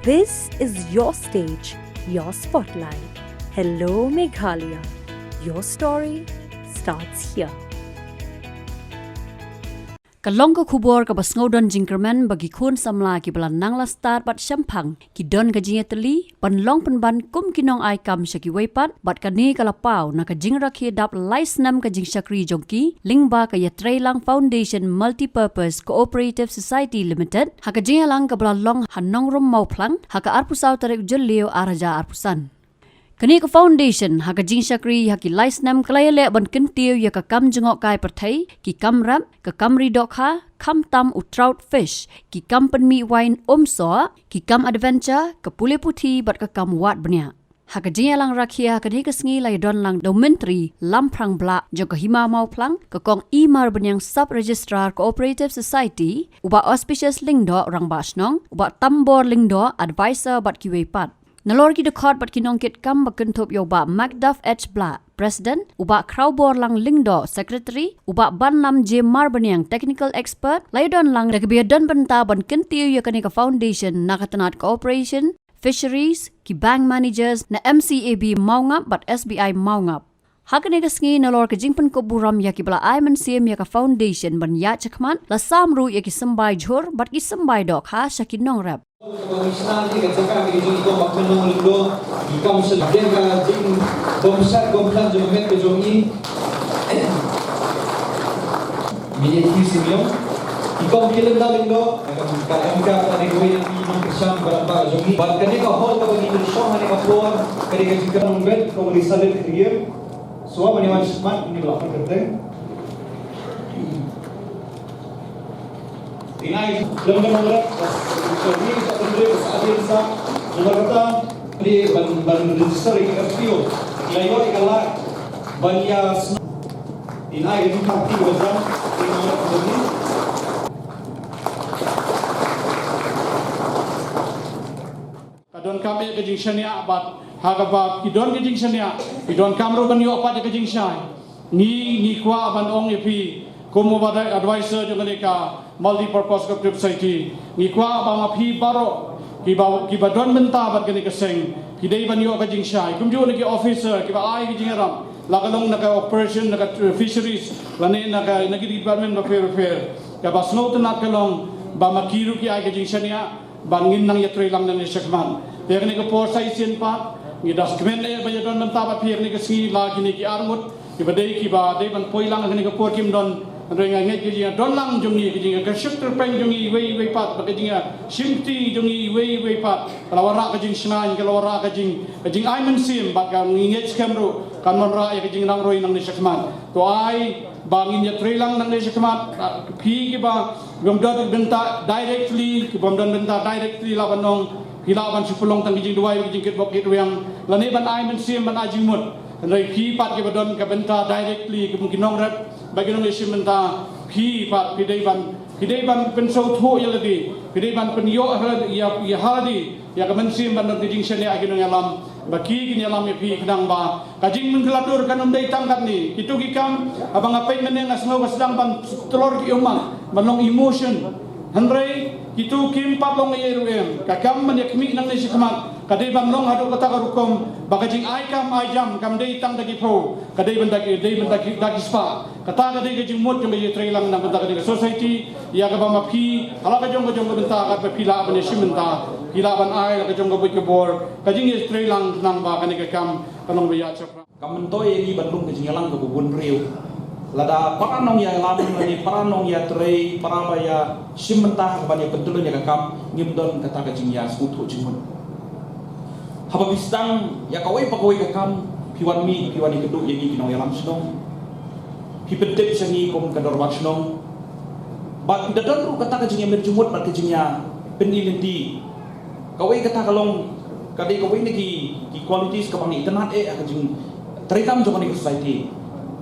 This is your stage, your spotlight. Hello, Meghalaya. Your story starts here. Kalong ka khubor ka basngodon jingkerman bagi khun Samla ki balan nangla start bat syampang ki don ka Jingïatylli panlong panban kum kinong ai kam shaki weipat bat kani kalapau na ka jingra ki dap Snem ka jing Shakri jongki Lyngba ka Īatreilang Foundation Multipurpose Cooperative Society Limited ha ka Jingïatreilang ka balalong hanong rum mau plang ha ka arpusau tarik julio araja arpusan. Kani ka foundation ha ka jing Shakri ha ki Snem klayale ban kentiu ya ka kam jengok kai perthai ki kam rap ka kam ridok ha kam tam u trout fish ki kam penmi wine so ki kam adventure ka pule puthi bat ka kam wat bnya ha ka Jingïatreilang rakhia ka ni ka sngi lai don lang documentary lamprang bla jo ka hima mau plang ka kong imar benyang sub registrar cooperative society uba auspicious lingdo rang basnong uba tambor lingdo advisor bat ki weipat Nalor ki dekot bat kinongkit kam bakentop yo ba Macduff H. Bla, President, uba Kyrwoh lang Lingdo, Secretary, uba Ban Lam J. Marbanyang Technical Expert, laydon lang nagbiyadan banta ban kentiu ya kanika Foundation, Nakatanat Cooperation, Fisheries, ki Bank Managers, na MCAB maungap bat SBI maungap. Hakane ka sngi nalor ka jingpan ko buram ya ki bala aiman siem ya ka Foundation ban ya chakman, la samru ya ki sambay jhur, bat ki sambay dok ha shakin nong rap. Pemeriksaan ni katakan kita juga makan nong lindo ikam sedang ka jing bomsat jumet ke jongi media simio ikam kilen dah lindo ka MK tadi koi yang kesam berapa jongi bahkan ni ka hall ka bagi show hani ka floor kali ka jika nong bed ko di salet clear so mani wan smart ini belakang kerteng Inai dalam mengerak ini tak terjadi sahaja sah nomor kata di ban register ini FPO layo ikala banya inai itu parti wajah ini nomor ini kadon kami ke jingshania abat hagaba kidon ke jingshania kidon kamro ban yo apat ke jingshai ni kwa ban ong epi komo badai advisor jo ka multi-purpose cooperative society ni kwa ba mapi baro ki ba don menta bat kini keseng ki dei ban yo ka jingshai kum jo ki officer ki ba ai ki jingaram lagalong naka operation naka fisheries lane naka department of fair ka ba snow tanat kalong ba makiru ki ai ka jingshania ban ngin nang Īatreilang nang shakman ya kini ka por sai sin pa ni das kmen e ba don menta bat pir ni ka si la kini ki armut ki ba dei ban poilang kini ka por kim don Andai ngai kijinga donlang jongi kijinga kashukter peng jongi wei pat kijinga shimti jongi wei pat kalawara kijing shnai kalawara kijing aiman sim bat kan ngej kamru kan monra ya kijing nang roi nang ni shakman to ai bangin Īatreilang nang ni shakman phi ki ba gomdon benta directly labanong hilaban supulong tang kijing duai kijing kitbok kitwang lane ban aiman sim ban ajing mut Andai phi pat ki badon ka benta directly kemungkinan rap bagi nong isim menta phi pat pidai ban pensau tho yaladi pidai ban penyo ya haladi ya kemensim ban dijing sene agin ngalam bagi gini alam phi kedang ba kajing mengkelatur kanum dai tangkat ni kitu gikam abang apai meneng asno sedang ban telur ki umang banong emotion handrai kitu kim patlong yeruem kakam menyakmi nang ni sikmat kadai ban long hadu kata karukom bagajing aikam ajam kam dei tang dagi po kadai ban dagi spa kata kadai gajing mot jong Īatreilang nang benta kadai society ya ka ba mapi ala ka jong benta ka pila ban simenta pila ban ai ka jong ka bor kajing Īatreilang nang ba kanai kam kanong biya chakra kamantoi ni bandung ke Jingïatylli ke bubun riu lada paranong ya lam ni paranong ya trei parabaya simenta ka ban ya pentulun ya kam ngimdon kata ka jingya sutu jingun haba bistang ya kawai pakawai ka kam piwan keduk yang kinong yalam senong pipetip sangi kom kador wat senong bat dadon ru kata ka jingya merjumut bat ka jingya penilenti kawai kata kalong kadai kawai ni ki qualities ka bang internet ka jing terekam jong ni society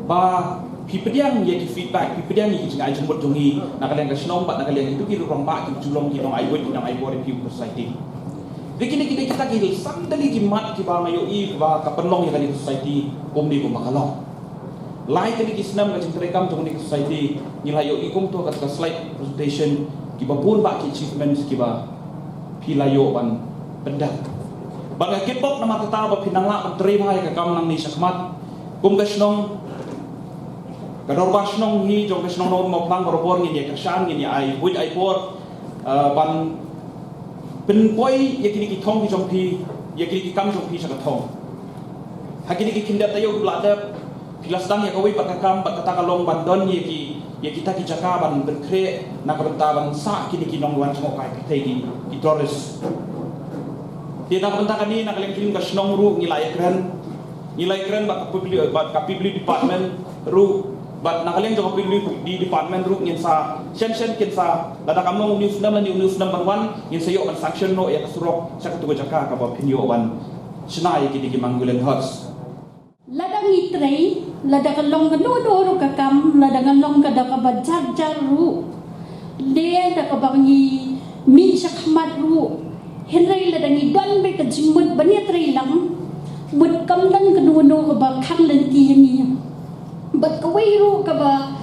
ba pipediang ya ki feedback pipediang ni jing ai jumut jongi nakalian ka senong bat nakalian itu ki rong ba ki julong ki nong ai wet nong ai bore pi society Begini kita kiri sandali kimat kiba mayo ba kapenlong ya kali society kumdi ko makalong. Lai kali Snem ka cintrekam jong ni society nilayo ikum to kata slide presentation kiba pun ba ki achievements kiba pilayo ban pendak. Bagai kipok nama kita berpinang lah menteri bahaya ke kam nang ni sakmat. Kum kesnong kador basnong hi jong kesnong non mau plang beropor ni dia kersan ni ai buat ai por ban pen poi ye kini ki thong ki jong pi ye kini ki kam jong pi sak thong. Hakini ki kinda tayo belada pilasdang ya kawi pat kam pat kata kalong bandon ye kita ki jaka ban berkre nak bentaban sa kini ki nong wan semok kai ki Torres. Dia nak bentakan ni nak leng kirim ka snong ru nilai keren bat kapibli department ru bat nak leng jong kapibli di department ru ngin sa sen kin sa lada kamong news nam ban wan ngin sayo ban sanction no ya kasurok sa katuga jaka ka ba pinyo ban sinai ki manggulen hots. Ladang itrei, ladang long kanudoro kakam, ladang long kadang kabajar ru, le da kabangi mi sakmat ru, henrai ladang idon be kajimut bani Īatreilang, mut kamdan kanuno kaba kang lenti ni, bat kawai ru kaba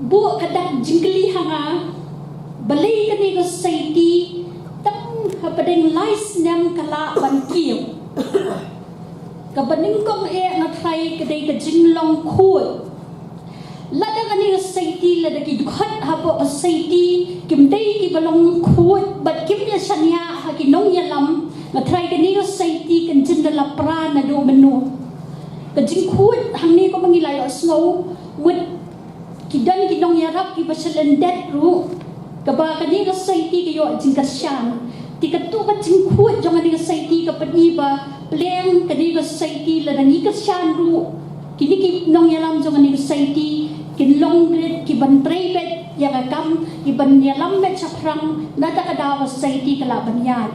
bu kadak jingli hanga, balai kani society, tang hapadeng Snem kala ban kieu. Kabaning kong na try kadai ka Shillong Mail. Lada kani society lada ki dukhat hapo society kimdai ki balong khut bat kimya sanya ha ki nong yalam na try kani society kan jindala pra na do menu. Ka jing khut hangni ko mangilay osngo wit kidan ki nong yarap ki basalandet ru. Kaba kani society kayo jing kasyan. Tika tu ka jing khut jong kani society ka paniba Pleng kani society la nang ikasyan ru kini ki nong yalam jong ani society kin long grid ki ban private ya kam ki ban yalam met saprang nata kada society kalaban yan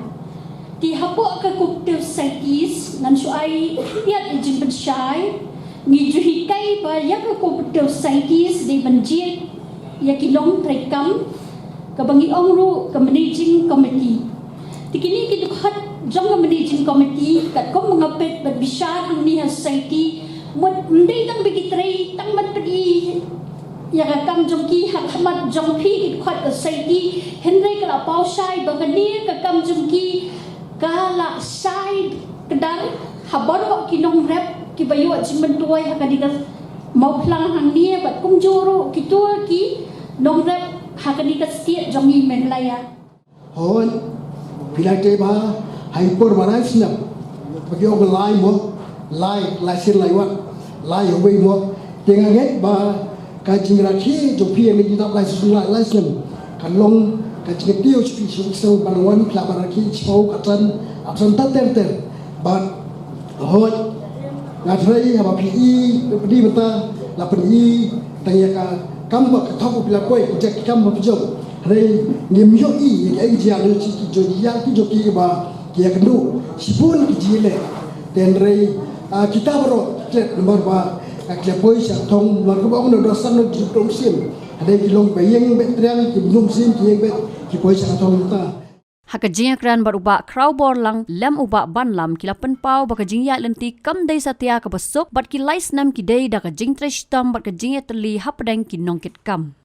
ti hapo ka cocktail societies nan suai yat jing ban shai ni juhi kai ba ya ka cocktail societies di banjit ya ki long kam ka bangi ong ru ka managing committee tikini ki dukhat jong managing committee kat ko mangapit bat bisar ang ni society mut ndai tang bigitrei tang mat padi ya kam jong ki hakmat jong phi khat society henry kala pau sai bangani ka kam jong ki kala sai kedang habaro ki nong rep ki bayu jimen tuai hakadi ka mau plang hang ni bat kum joro ki tu ki nong rep hakadi ka setiap jong ni Meghalaya hon pilate ba hyper barai Snem bagi orang lain mo lai sir lai wat lai hoi mo dengan get ba kajing rakhi jo pm ni tak lai Snem kan long kajing tiu spi so banwan kla barakhi chau katan absen ter ba hot ngatrai haba pi di beta la pi tanya ka kamba ka thok pila koi project kamba pijong rei ngim yo ai dia lo chi jo dia ki jo ki ba kia kendu sipun kijile dan rei kita bro klet nomor ba klet boy sak Thong lor ko ba no dosan no jiprom sim ada kilong bayeng betrian ki blum sim ki bet ki boy sak Thong ta Haka Jingïatreilang baruba Kyrwoh lang lem uba banlam kila penpau baka Jingïatylli kam dei satia ka besok bat ki Snem ki dei da ka Jingtrestam bat ka Jingïatylli hapdeng ki nongkit kam.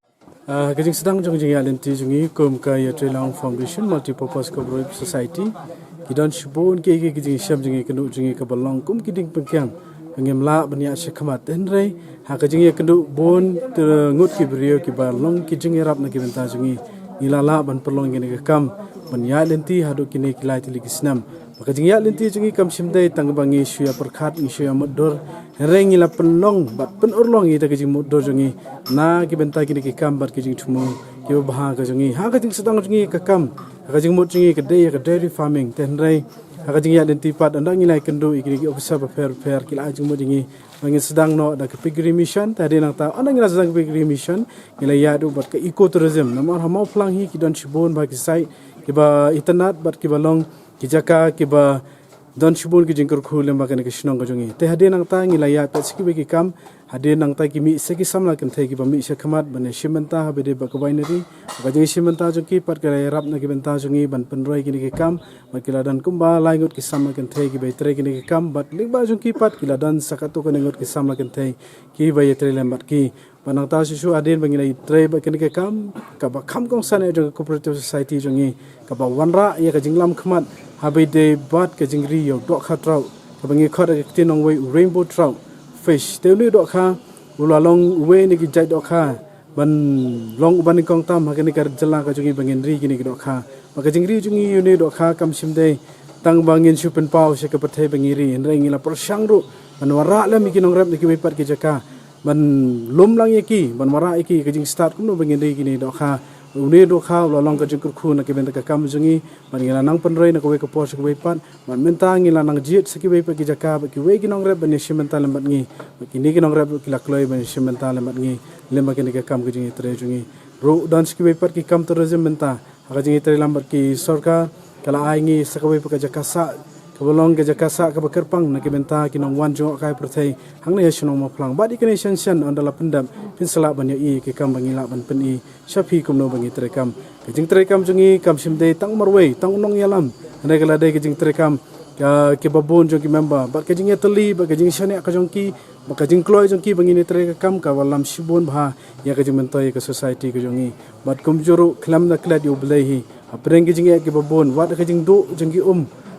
Kajing sedang jong Jingïatylli jungi kum ka Īatreilang Foundation Multipurpose Cooperative Society kidan shibun ke kajing syam jungi kenu jungi ka balong kum kiding pengkyang ngem la bania shakmat enrei ha kajing ya kenu bon ngut ki brio ki balong ki jungi rap na ki benta jungi ilala ban perlong ngene ka kam Jingïatylli hadu kini Īatreilang ki Snem maka Jingïatylli jungi kam simdai tangbangi suya perkhat suya modor reng ila penlong bat pen urlong ita kajing modor jungi na ki benta kini ki kam bat kajing thumu ki bah ka jungi ha kajing sedang jungi ka kam kajing mod jungi ka dairy farming tenrei ha kajing Jingïatylli pat andang ilai kendu ikini ki officer per kila ajing mod jungi bangin sedang no da ka pigri mission tadi nang ta andang ila sedang pigri mission ila yadu bat ka ecotourism namar hamau plang hi ki don shibon ba ki sai ki ba internet bat ki balong ki jaka ki ba don shibun ki jingkur khu lemba kan ki shnong jongi te hade nang ta ngi la ya pe ski ki kam hade nang ta ki mi se ki samla kan thai ki ba mi se khamat bane shimanta ha bede ba ka binary ba jing shimanta jong ki pat ka rap na ki benta jongi ban penroi ki ki kam ba ki la dan kumba lai ngot ki samla kan thai ki ba tre ki ki kam bat Lyngba jong ki pat ki la dan sakato kan ngot ki samla kan thai ki ba Īatreilang bat ki banang ta su aden bangi nai tre ba kan ki kam ka ba kham kong san jong cooperative society jongi ka ba wanra ya ka jinglam khamat habai de bat ka jingri yo dok kha trau ka bangi khot ka tinong wei rainbow trout fish te ni dok kha ula long we ni ki jai dok kha ban long ban kong tam ha ni ka jala ka jungi bangin ri ki ni dok kha ba ka jingri jungi yu ni dok kha kam sim de tang bangin su pen pau se ka pathe bangi ri en rai ngila por sang ru ban wara la mi ki nong rap ni ki we pat ki jaka ban lom lang ki ban wara ki ka jing start kum no bangin ri ki ni dok kha uni do kha la long ka jing khu na ke ben ka kam jungi ban ngila nang panroi na ko we ka pos ko we pat ban menta ngila nang jiet saki we pa ki jaka ba ki we ki nong rep ban shimenta lembat ngi ba ki ni ki nong rep ki la kloi ban shimenta lembat ngi lemba ke ni ka kam ka jing tre jungi ro dan saki we pat ki kam tourism menta ha jing tre lambat ki sarkar kala ai ngi saka we pa ka jaka sa kabolong ke jaka sa ka bakerpang na ke benta ki nong wan jo kai prothei hangne ya shnong ma phlang ba di kene shan on dala pendam pin sala ban ya i ke kam bangi la ban pen i shafi kum no bangi tre kam ke jing tre kam jungi kam sim de tang marwei tang nong yalam ne kala de ke jing tre kam ke babon jong ki member ba ke Jingïatylli ba ke jing shane ka jong ki ba ke jing kloi jong ki bangi ne tre kam ka walam shibon bha ya ke jing mentoi ke society ke jongi bat kum juru Khlem na klad yo blehi apreng ke jing ke babon wat ke jing do jong ki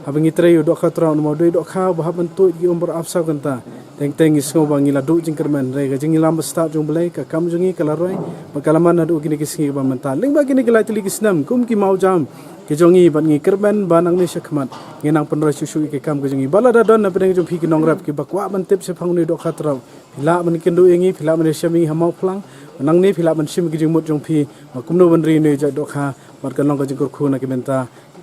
habangi tre yo dok khatra no doi dok kha ba ban tu gi umbar afsa kanta teng isngo bangi la du jingkerman re ga jingilam sta jong blai ka kam jungi kala roi ba kalaman adu gini kisngi ba menta Lyngba gini Kylwoh ki Snem kum ki mau jam ki jongi ban ngi kerban banang ni shakmat nginang penra susu ki kam ga jongi bala da don na pedeng jong phi ki nong rap ki bakwa ban tip se phang ni dok khatra phila ban kindu engi phila ban shami hamau phlang nang ni phila ban sim ki jing mut jong phi kumno ban ri ne ja dok kha bar kan long ga jing khu na ki menta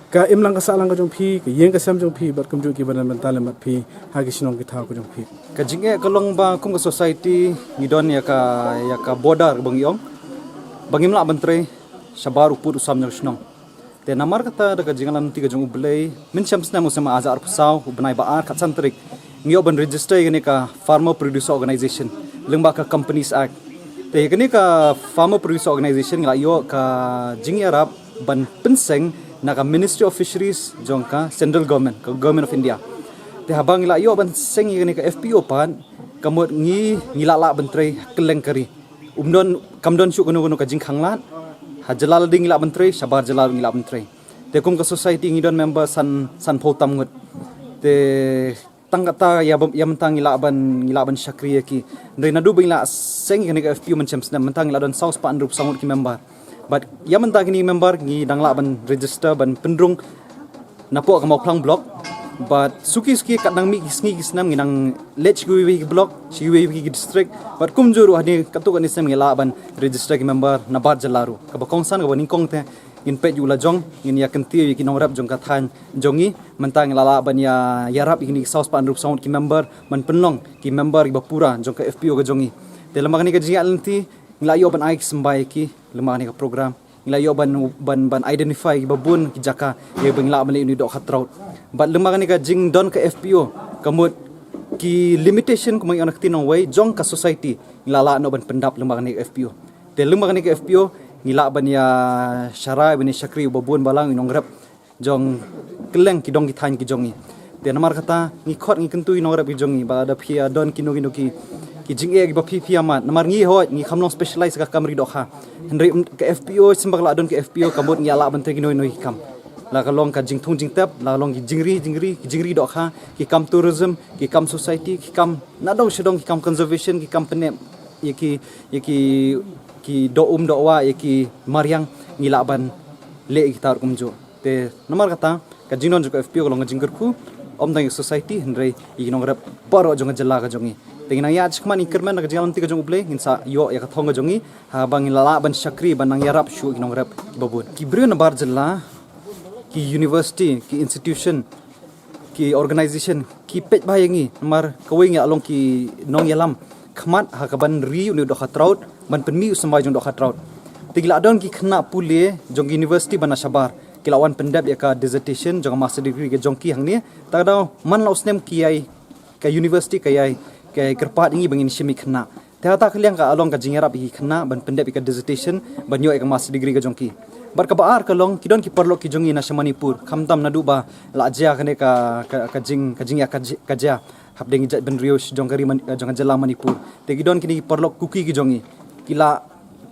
ka imlang ka salang ka jong phi ka yeng ka sam jong phi bat kum ju ki ban mental mat phi ha ki sinong ki tha ko jong phi ka jinge ka long ba kum ka society ni don ya ka border bang yom bangim la bantre shabar upur usam nyang sinong te namar kata da ka jingalam ti ka jong ublei min sham Snem usama azar pusau ubnai ba ar khat santrik ngio ban register gani ka farmer producer organization Lyngba ka companies act te gani ka farmer producer organization la yo ka jingya rap ban penseng na ka Ministry of Fisheries jongka central government ka government of India te habang ila yo ban seng ni ka FPO pan kamot ngila la bantre keleng kari umdon kamdon shu kono ka jing khanglat hajalal ding ila bantre shabar jalal ngila bantre te kum ka society ngidon member san photam ngut te tangata ya mentang ngila ban Shakri ki ndai nadu bingla seng ni ka FPO mencem Snem mentang ila don south pan rup sangut ki member but ya mentang ni member ngi dangla ban register ban pendrung napo ka mau phlang block but suki kat nang mi sngi Snem ngi nang lech wi block chi wi district but kumjuru hani katu kan Snem ngi la ban register ki member na bar jalaru ka ba kongsan ka baning kong te in pet yula jong in ya kenti ki nong rap jong ka than jongi mentang la ban ya rap ni south pan rup sound ki member man penlong ki member ki bapura jong ka FPO ka jongi te lamang ni ka Jingïatylli nglayo ban ai sembai ki lemah ni ka program nglayo ban identify ki babun ki jaka ye bangla ban ni dok khatraut bat lemah ni ka jing don ka FPO kamut ki limitation kumai anak tinong way jong ka society ngala no ban pendap lemah ni ka FPO te lemah ni ka FPO ngila ban ya syara ban Shakri babun balang inong rap jong keleng ki dong ki than ki jongi te namar kata ngi khot ngi kentu inong rap ki jongi ba da phia don kino ki jinge gi ba phi amat namar ngi ho ngi khamlong specialize ka kamri dokha henry ka FPO simbak la don ka FPO kamot ngi ala ban te kinoi noi kam la ka long ka jingthung jingtap la long ki jingri dokha ki kam tourism ki kam society ki kam nadong shedong ki kam conservation ki kam penem ki do wa ki mariang ngi la ban le ki tar kumjo te namar kata ka jingnon jo ka FPO ka long jingkerku om dang society henry ignong rap paro jong jala ka jongi Tingin ya cakman ikerman nak jalan tiga jong uble insa yo ya ka Thong jongi ha bang lala ban Shakri ban nang yarap shu kinong rap babun ki brio na bar jalla ki university ki institution ki organization ki pet bayangi mar kawing ya along ki nong yalam khmat ha ka ban ri uni do khatraut ban penmi usmai jong do khatraut tigla don ki khna pule jong university ban shabar kilawan pendap ya ka dissertation jong master degree ke jongki hang ni ta da man la Snem kiai ke university kayai ke kerpat ingi bangin shimi khna ta khliang ka along ka jingerap hi khna ban pendap ka dissertation ban yo ka master degree ke jongki bar ka baar ka long kidon ki perlo ki jongi na Manipur khamtam na du ba la jia khane ka jing ya ka ja hab dengi jat ben rios jongkari jong jala Manipur te kidon kini perlo kuki ki jongi kila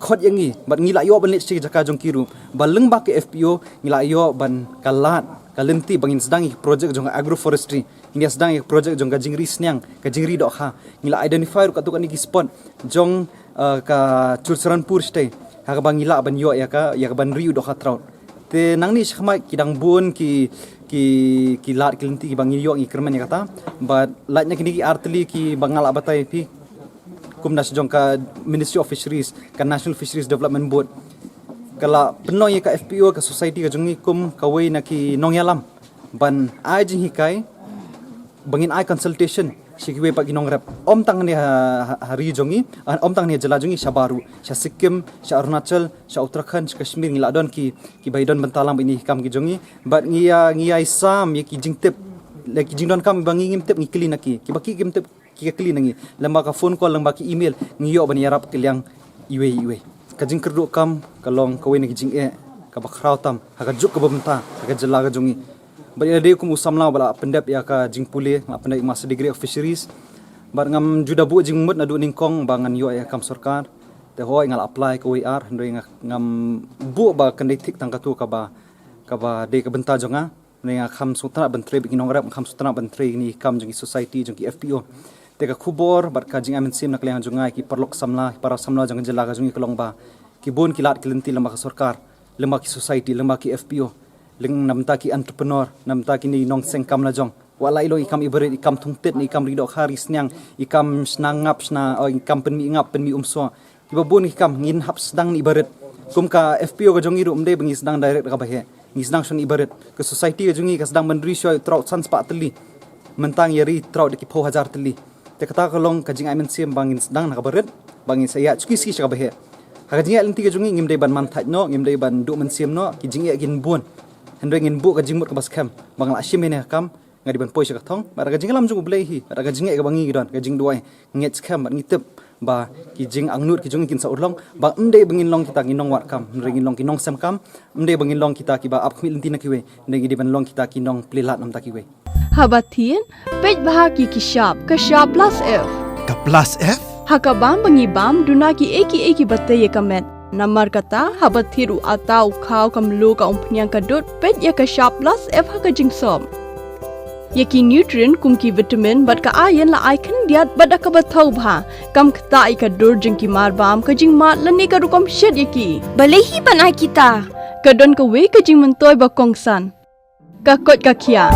khot yangi bat ngila yo ban lech jaka jong kiru ba Lyngba ke FPO ngila yo ban kalat kalenti bangin sedang project jong agroforestry ini sedang project jong jingri snyang ka jingri dok ha ngila identify ka tu kan ki spot jong ka Chursaranpur stay ha ka bangila ban yo ya ka ban riu dok ha traut te nang ni khma kidang bun ki lat kalenti ki bangin yo ngi kermen ya kata but latnya kini ki artli ki bangala batai pi kumnas jong ka Ministry of Fisheries ka National Fisheries Development Board kala penoy ka FPO ka society ka jongi kum kawai na ki nongyalam ban ai jing hikai bangin ai consultation shikiwe pa ginong rep om tang ni hari jongi om tang ni jala jongi Shabaru sha Sikkim sha Arunachal sha Uttarakhand sha Kashmir ngila don ki baidon bentalam ini kam ki jongi but ngia isam ye ki jingtep le ki jingdon kam bangi ngimtep ngi klin ki baki ngimtep ki kli nangi lamba ka phone call lamba ki email ngiyo ban yarap kiliang iwe ka jing kerdu kam kalong kawai ni jing ka bakrau tam ha ka juk ka bamta ha ka jala ka jongi bari ade kum Samla bala pendap ya ka jing pule ngap pendap master degree of fisheries bar ngam juda bu jing mut na du ningkong bangan yo ya kam sarkar te hoi ngal apply ka WR ndoi ngam bu ba kandai tik tang ka tu ka ba de ka benta jonga nenga kham sutra bantre bikinong rap kham sutra bantre ni kam jongi society jongi FPO teka khubor bar ka jing amen sim na kliang jungai ki perlok Samla para Samla jang jela ga jungi kolong ba ki bon ki lat kilenti lamba ka sarkar lamba ki society lamba ki FPO ling namta ki entrepreneur namta ki ni nong seng kam la jong wala ilo ikam ibaret ikam thungtet ni ikam ridok haris nyang ikam snangap sna ikam penmi ngap penmi umso ki bon ikam ngin hap sedang ni ibaret kum ka FPO ga jongi ru umde bengi sedang direct ka bahe ngi sedang shon ibaret ke society ga jungi ka sedang menri shoy traut sans pa teli mentang yari traut ki 4000 teli te kata kalong kajing amen sim bangin sedang nak baret bangin saya cuki ski chaka bahe ha kajing alenti ke jungi ngim dei ban man thaj no ngim dei ban du men sim no ki jing gin bun hendoi ngin bu kajing mut ka bas kham bangla shim ne kam ngadi ban poi chaka thong bara kajing lam jungu blei hi bara kajing ke bangi gidon kajing duai nget kham ban ngitep ba ki jing angnut ki jungi kin sa urlong ba mdei bangin long kita nginong wat kam ringin long kinong sam kam mdei bangin long kita ki ba ap khmil inti na kiwe ndei di ban long kita kinong plilat nam ta kiwe Habatin, pej bahagi ki sharp plus F. Ka plus F? Hakabam bangibam duna ki eki batte ye kamet. Namar kata habathiru atau khau kamlu ka umpnyang kadut pej ye ka sharp plus F haka jingsom. Ye ki nutrient kum ki vitamin bat ka iron la icon diat bat ka bathau bha kam kta I ka dur jing ki mar bam ka jing mat lani ka rukom shed ye ki. Balehi banai kita. Kadon ka we ka jing mentoy ba kongsan. Ka kot ka kia.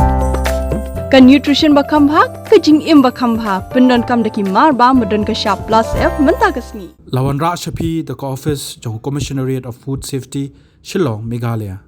Ka nutrition ba khambha ka jing im ba khambha pendon kam daki mar ba modon ka sharp plus F menta ka sni Lawan Ra Shapi the office jong Commissionariat of Food Safety Shillong Meghalaya